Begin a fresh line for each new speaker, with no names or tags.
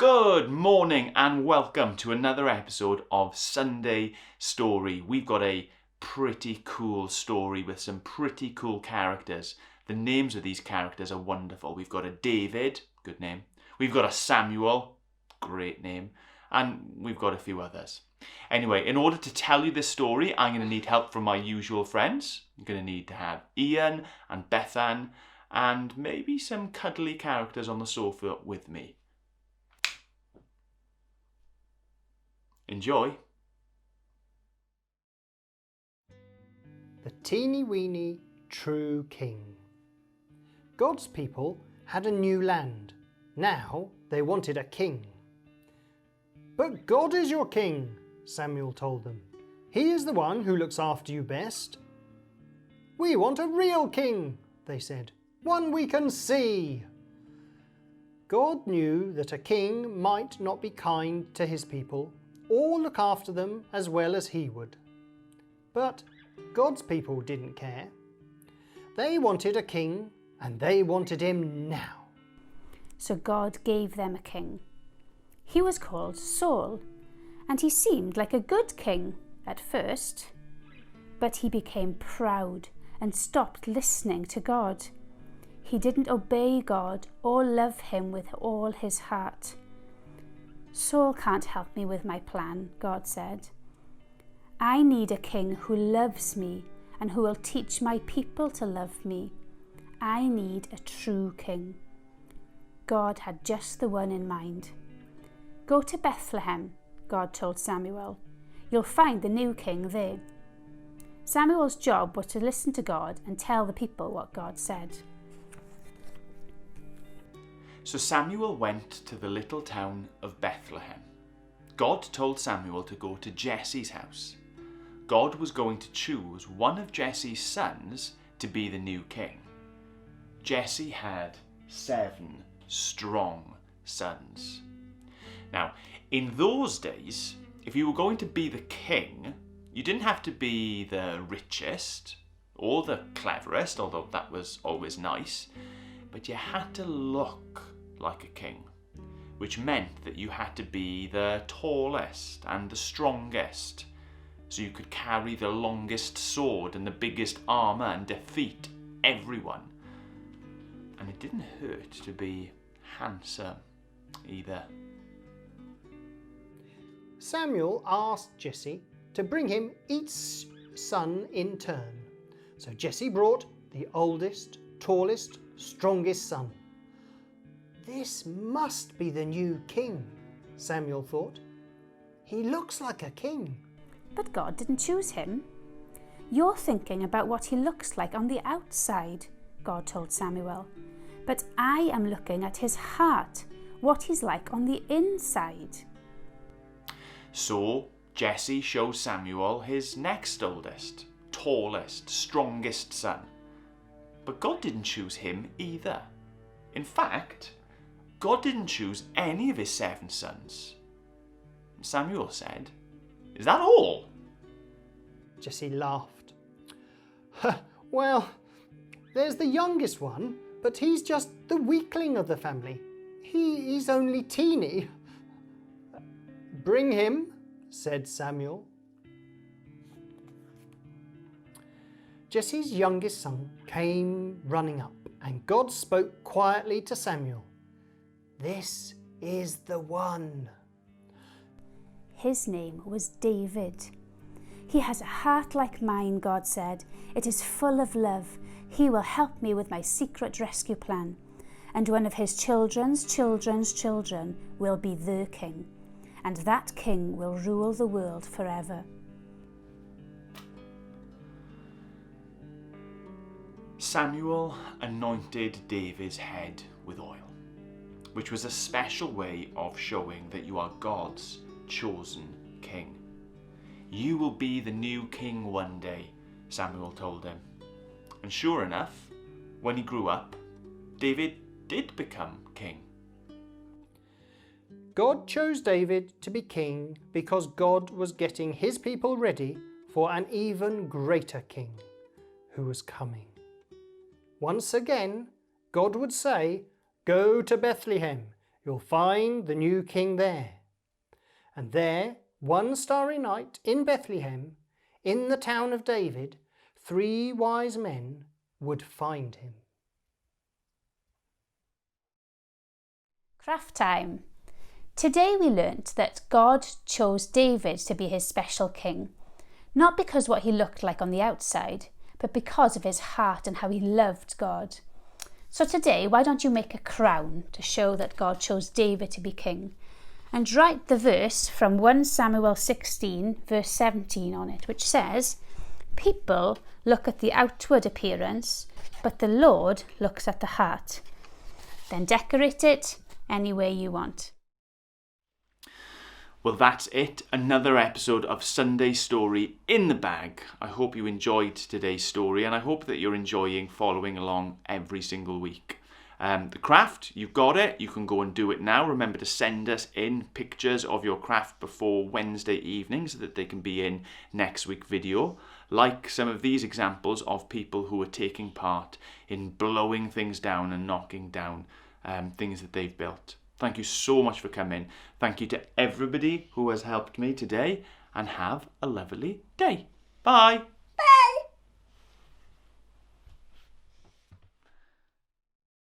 Good morning and welcome to another episode of Sunday Story. We've got a pretty cool story with some pretty cool characters. The names of these characters are wonderful. We've got a David, good name. We've got a Samuel, great name. And we've got a few others. Anyway, in order to tell you this story, I'm going to need help from my usual friends. I'm going to need to have Ian and Bethan and maybe some cuddly characters on the sofa with me. Enjoy.
The teeny weeny true king. God's people had a new land. Now they wanted a king. But God is your king, Samuel told them. He is the one who looks after you best. We want a real king, they said. One we can see. God knew that a king might not be kind to his people or look after them as well as he would. But God's people didn't care. They wanted a king, and they wanted him now.
So God gave them a king. He was called Saul, and he seemed like a good king at first. But he became proud and stopped listening to God. He didn't obey God or love him with all his heart. Saul can't help me with my plan, God said. I need a king who loves me and who will teach my people to love me. I need a true king. God had just the one in mind. Go to Bethlehem, God told Samuel. You'll find the new king there. Samuel's job was to listen to God and tell the people what God said.
So Samuel went to the little town of Bethlehem. God told Samuel to go to Jesse's house. God was going to choose one of Jesse's sons to be the new king. Jesse had 7 strong sons. Now, in those days, if you were going to be the king, you didn't have to be the richest or the cleverest, although that was always nice, but you had to look like a king, which meant that you had to be the tallest and the strongest, so you could carry the longest sword and the biggest armour and defeat everyone. And it didn't hurt to be handsome either.
Samuel asked Jesse to bring him each son in turn. So Jesse brought the oldest, tallest, strongest son. This must be the new king, Samuel thought. He looks like a king.
But God didn't choose him. You're thinking about what he looks like on the outside, God told Samuel. But I am looking at his heart, what he's like on the inside.
So Jesse shows Samuel his next oldest, tallest, strongest son. But God didn't choose him either. In fact, God didn't choose any of his 7 sons. Samuel said, "Is that all?"
Jesse laughed. Well, there's the youngest one, but he's just the weakling of the family. He's only teeny. Bring him, said Samuel. Jesse's youngest son came running up, and God spoke quietly to Samuel. This is the one.
His name was David. He has a heart like mine, God said. It is full of love. He will help me with my secret rescue plan. And one of his children's children will be the king. And that king will rule the world forever.
Samuel anointed David's head with oil, which was a special way of showing that you are God's chosen king. You will be the new king one day, Samuel told him. And sure enough, when he grew up, David did become king.
God chose David to be king because God was getting his people ready for an even greater king who was coming. Once again, God would say, "Go to Bethlehem. you'll find the new king there. And there, one starry night in Bethlehem, in the town of David, 3 wise men would find him.
Craft time. Today we learnt that God chose David to be his special king, not because what he looked like on the outside, but because of his heart and how he loved God. So today, why don't you make a crown to show that God chose David to be king, and write the verse from 1 Samuel 16 verse 17 on it, which says, "People look at the outward appearance, but the Lord looks at the heart." Then decorate it any way you want.
Well, that's it. Another episode of Sunday Story in the bag. I hope you enjoyed today's story, and I hope that you're enjoying following along every single week. The craft, you've got it. You can go and do it now. Remember to send us in pictures of your craft before Wednesday evening so that they can be in next week's video. Like some of these examples of people who are taking part in blowing things down and knocking down things that they've built. Thank you so much for coming. Thank you to everybody who has helped me today, and have a lovely day. Bye.